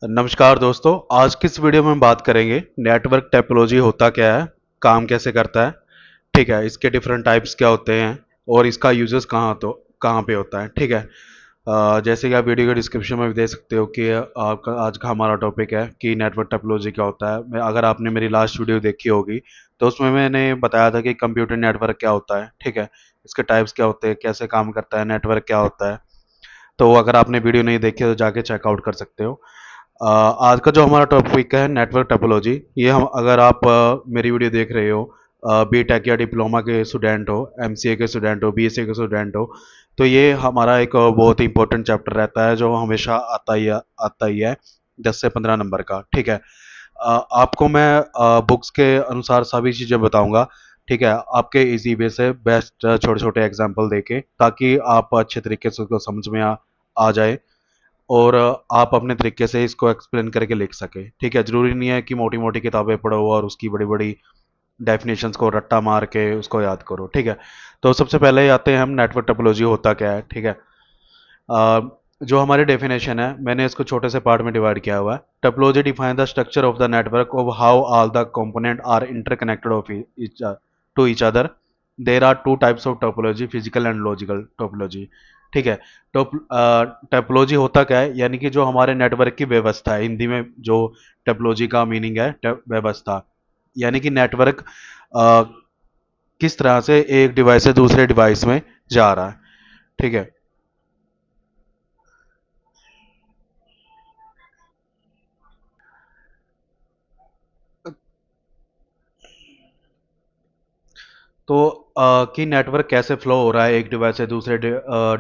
नमस्कार दोस्तों। आज की इस वीडियो में हम बात करेंगे नेटवर्क टोपोलॉजी होता क्या है, काम कैसे करता है। ठीक है, इसके डिफरेंट टाइप्स क्या होते हैं और इसका यूजेस कहाँ पे होता है। ठीक है। जैसे कि आप वीडियो के डिस्क्रिप्शन में भी देख सकते हो कि आपका आज का हमारा टॉपिक है कि नेटवर्क टोपोलॉजी क्या होता है। अगर आपने मेरी लास्ट वीडियो देखी होगी तो उसमें मैंने बताया था कि कंप्यूटर नेटवर्क क्या होता है। ठीक है, इसके टाइप्स क्या होते हैं, कैसे काम करता है, नेटवर्क क्या होता है। तो अगर आपने वीडियो नहीं देखी तो जाके चेकआउट कर सकते हो। आज का जो हमारा टॉपिक है नेटवर्क टोपोलॉजी, ये हम अगर आप मेरी वीडियो देख रहे हो, बी टेक या डिप्लोमा के स्टूडेंट हो, एमसीए के स्टूडेंट हो, बीएससी के स्टूडेंट हो, तो ये हमारा एक बहुत ही इंपॉर्टेंट चैप्टर रहता है जो हमेशा आता ही है 10 से 15 नंबर का। ठीक है। आपको मैं बुक्स के अनुसार सभी चीज़ें बताऊंगा। ठीक है, आपके इजी वे से बेस्ट छोटे छोटे एग्जाम्पल देके, ताकि आप अच्छे तरीके से उसको समझ में आ जाए और आप अपने तरीके से इसको एक्सप्लेन करके लिख सके। ठीक है, जरूरी नहीं है कि मोटी मोटी किताबें पढ़ो और उसकी बड़ी बड़ी डेफिनेशंस को रट्टा मार के उसको याद करो। ठीक है, तो सबसे पहले आते हैं हम नेटवर्क टोपोलॉजी होता क्या है। ठीक है। अ, जो हमारी डेफिनेशन है, मैंने इसको छोटे से पार्ट में डिवाइड किया हुआ है। Topology define the structure of the network of how all the component are interconnected of to each other. There are two types of topology, physical and logical topology. ठीक है। टोपोलॉजी होता क्या है, यानी कि जो हमारे नेटवर्क की व्यवस्था है, हिंदी में जो टोपोलॉजी का मीनिंग है व्यवस्था, यानी कि नेटवर्क किस तरह से एक डिवाइस से दूसरे डिवाइस में जा रहा है। ठीक है। तो कि नेटवर्क कैसे फ्लो हो रहा है एक डिवाइस से दूसरे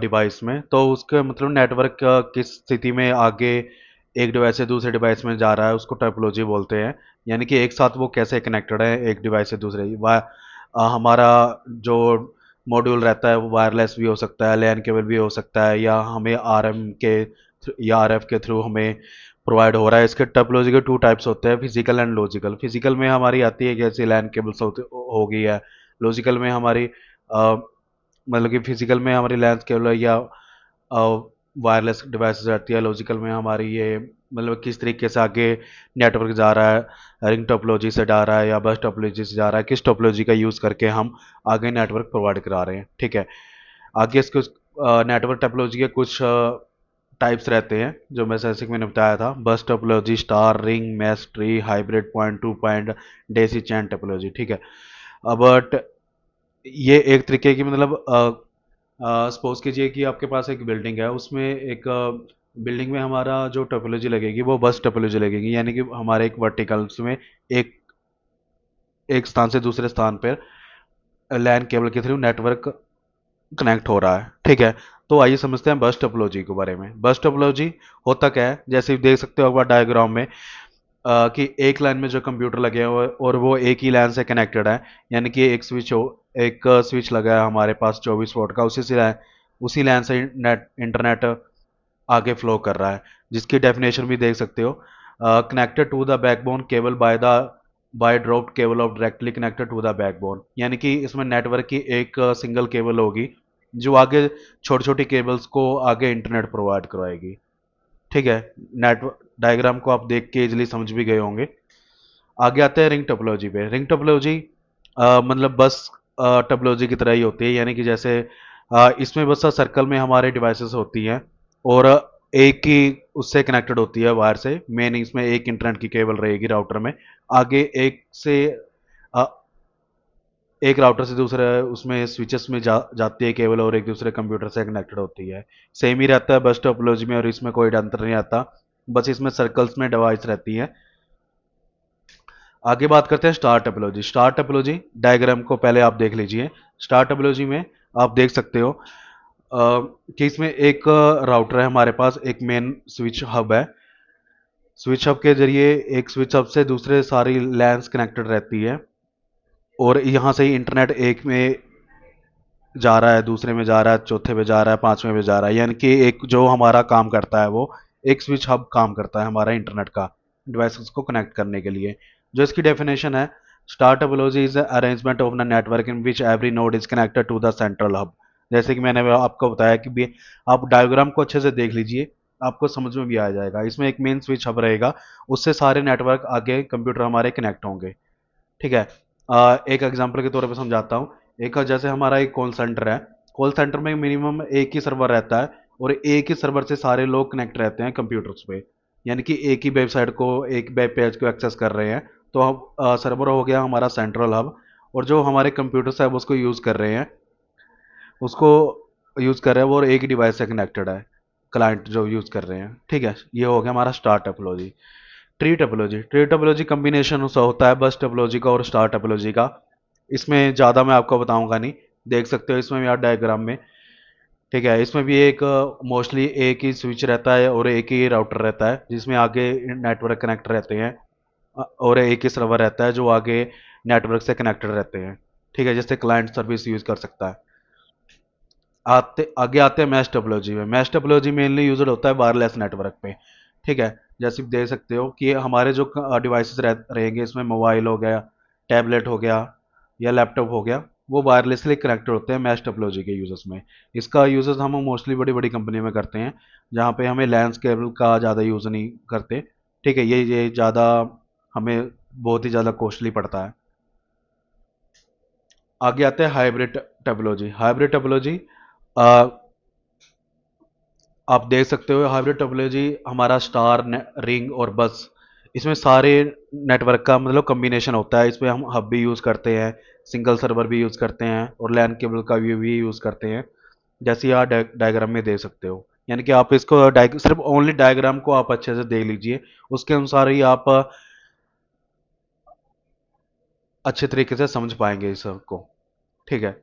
डिवाइस में, तो उसके मतलब नेटवर्क किस स्थिति में आगे एक डिवाइस से दूसरे डिवाइस में जा रहा है, उसको टोपोलॉजी बोलते हैं। यानी कि एक साथ वो कैसे कनेक्टेड है एक डिवाइस से दूसरे। हमारा जो मॉड्यूल रहता है वो वायरलेस भी हो सकता है, लैन केबल भी हो सकता है, या हमें आरएम के या आरएफ के थ्रू हमें प्रोवाइड हो रहा है। इसके टोपोलॉजी के टू टाइप्स होते हैं, फिजिकल एंड लॉजिकल। फिजिकल में हमारी आती है जैसे लैन केबल्स हो गई है। लॉजिकल में हमारी मतलब कि फिजिकल में हमारी लेंस केबल या वायरलेस डिवाइसेस रहती है। लॉजिकल में हमारी ये मतलब किस तरीके से आगे नेटवर्क जा रहा है, रिंग टोपोलॉजी से जा रहा है या बस टोपोलॉजी से जा रहा है, किस टोपोलॉजी का यूज़ करके हम आगे नेटवर्क प्रोवाइड करा रहे हैं। ठीक है। आगे इसके नेटवर्क टोपोलॉजी के कुछ टाइप्स रहते हैं जो मैं जैसे कि मैंने बताया था, बस topology, star, ring, mesh tree, hybrid, point to point, daisy chain topology. ठीक है। बट ये एक तरीके की मतलब सपोज कीजिए कि आपके पास एक बिल्डिंग है, उसमें एक बिल्डिंग में हमारा जो टोपोलॉजी लगेगी वो बस टोपोलॉजी लगेगी, यानी कि हमारे एक वर्टिकल्स में एक एक स्थान से दूसरे स्थान पर लैन केबल के थ्रू नेटवर्क कनेक्ट हो रहा है। ठीक है। तो आइए समझते हैं बस टोपोलॉजी के बारे में। बस टोपोलॉजी होता क्या है, जैसे देख सकते हो आप डायग्राम में, कि एक लाइन में जो कंप्यूटर लगे हुए हैं और वो एक ही लाइन से कनेक्टेड है। यानी कि एक स्विच लगा है हमारे पास 24 वोल्ट का, उसी लाइन से नेट इंटरनेट आगे फ्लो कर रहा है, जिसकी डेफिनेशन भी देख सकते हो। Connected to the backbone cable by dropped cable of directly connected to the backbone. यानी कि इसमें नेटवर्क की एक सिंगल केबल होगी जो आगे छोटी छोटी केबल्स को आगे इंटरनेट प्रोवाइड करवाएगी। ठीक है। नेटवर्क डायग्राम को आप देख के इजिली समझ भी गए होंगे। आगे आते हैं रिंग टोपोलॉजी पे। रिंग टोपोलॉजी मतलब बस टोपोलॉजी की तरह ही होती है, यानी कि जैसे इसमें बस सर्कल में हमारे डिवाइसेस होती हैं और एक ही उससे कनेक्टेड होती है वायर से। मेन इसमें एक इंटरनेट की केबल रहेगी राउटर में। आगे अ, एक राउटर से दूसरे उसमें स्विचेस में जाती है केबल और एक दूसरे कंप्यूटर से कनेक्टेड होती है। सेम ही रहता है बस टोपोलॉजी में, और इसमें कोई अंतर नहीं आता। बस इसमें सर्कल्स में डिवाइस रहती है। आगे बात करते हैं star topology. Star topology diagram को पहले आप देख लीजिए। स्टार टोपोलॉजी में आप देख सकते हो कि इसमें एक राउटर है हमारे पास, एक मेन स्विच हब है। स्विच हब के जरिए एक स्विच हब से दूसरे सारी लैंस कनेक्टेड रहती है, और यहाँ से ही इंटरनेट एक में जा रहा है, दूसरे में जा रहा है, चौथे में जा रहा है, पांचवें में जा रहा है। यानी कि एक जो हमारा काम करता है वो एक स्विच हब काम करता है हमारा इंटरनेट का डिवाइसेस को कनेक्ट करने के लिए। जो इसकी डेफिनेशन है, star topology is arrangement of the network in which every node is connected to the central hub. जैसे कि मैंने आपको बताया कि भी आप डायग्राम को अच्छे से देख लीजिए। आपको समझ में भी आ जाएगा। इसमें एक मेन स्विच हब रहेगा, उससे सारे नेटवर्क आगे कंप्यूटर हमारे कनेक्ट होंगे। ठीक है। एक एग्जांपल के तौर पे समझाता हूँ। एक जैसे हमारा एक कॉल सेंटर है। कॉल सेंटर में मिनिमम एक ही सर्वर रहता है, और एक ही सर्वर से सारे लोग कनेक्ट रहते हैं कंप्यूटर्स पे। यानी कि एक ही वेबसाइट को, एक वेब पेज को एक्सेस कर रहे हैं। तो हम सर्वर हो गया हमारा सेंट्रल हब, और जो हमारे कंप्यूटर्स है वो उसको यूज़ कर रहे हैं, उसको यूज़ कर रहे हैं वो, और एक ही डिवाइस से कनेक्टेड है क्लाइंट जो यूज़ कर रहे हैं। ठीक है, ये हो गया हमारा star topology. Tree topology combination होता है बस टोपोलॉजी का और स्टार टोपोलॉजी का। इसमें ज़्यादा मैं आपको बताऊंगा नहीं, देख सकते हो इसमें भी आप डायग्राम में। ठीक है, इसमें भी एक मोस्टली एक ही स्विच रहता है और एक ही राउटर रहता है जिसमें आगे नेटवर्क कनेक्ट रहते हैं, और एक ही सर्वर रहता है जो आगे नेटवर्क से कनेक्टेड रहते हैं। ठीक है, जैसे क्लाइंट सर्विस यूज़ कर सकता है। आगे आते हैं मैश टोपोलॉजी में। मैश टोपोलॉजी मेनली यूज होता है वायरलेस नेटवर्क पे। ठीक है, जैसे देख सकते हो कि हमारे जो डिवाइसेस रहेंगे, इसमें मोबाइल हो गया, टैबलेट हो गया, या लैपटॉप हो गया, वो वायरलेसली कनेक्टेड होते हैं मैश टोपोलॉजी के यूजर्स में। इसका यूजेस हम मोस्टली बड़ी बड़ी कंपनी में करते हैं, जहाँ पे हमें लैंस केबल का ज़्यादा यूज़ नहीं करते। ठीक है, ये ज़्यादा हमें बहुत ही ज़्यादा कॉस्टली पड़ता है। आगे आते हैं हाइब्रिड टोपोलॉजी। हाइब्रिड टोपोलॉजी आप देख सकते हो, हाइब्रिड टोपोलॉजी हमारा स्टार, रिंग और बस, इसमें सारे नेटवर्क का मतलब कम्बिनेशन होता है। इसमें हम हब भी यूज़ करते हैं, सिंगल सर्वर भी यूज़ करते हैं, और लैन केबल का भी यूज़ करते हैं, जैसे आप डायग्राम में देख सकते हो। यानी कि आप इसको सिर्फ ओनली डायग्राम को आप अच्छे से देख लीजिए, उसके अनुसार ही आप अच्छे तरीके से समझ पाएंगे इस सबको। ठीक है,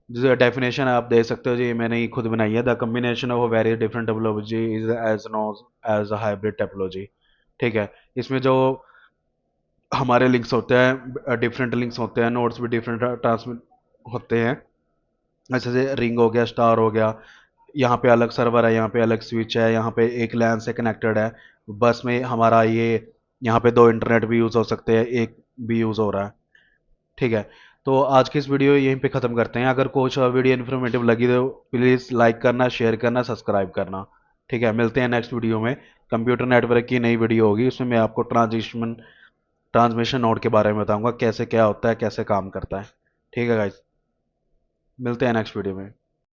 जो डेफिनेशन आप देख सकते हो जी, मैंने ही खुद बनाई है। The combination of very different topology is as known as a hybrid topology. ठीक है, इसमें जो हमारे लिंक्स होते हैं, डिफरेंट लिंक्स होते हैं, नोड्स भी डिफरेंट ट्रांसमिट होते हैं। जैसे से रिंग हो गया, स्टार हो गया, यहाँ पे अलग सर्वर है, यहाँ पे अलग स्विच है, यहाँ पे एक लैन से कनेक्टेड है। बस में हमारा ये, यहाँ पे दो इंटरनेट भी यूज़ हो सकते हैं, एक भी यूज़ हो रहा है। ठीक है, तो आज की इस वीडियो यहीं पे ख़त्म करते हैं। अगर कुछ वीडियो इन्फॉर्मेटिव लगी तो प्लीज़ लाइक करना, शेयर करना, सब्सक्राइब करना। ठीक है, मिलते हैं नेक्स्ट वीडियो में। कंप्यूटर नेटवर्क की नई वीडियो होगी, उसमें मैं आपको ट्रांसमिशन नोड के बारे में बताऊंगा, कैसे क्या होता है, कैसे काम करता है। ठीक है गाइज, मिलते हैं नेक्स्ट वीडियो में।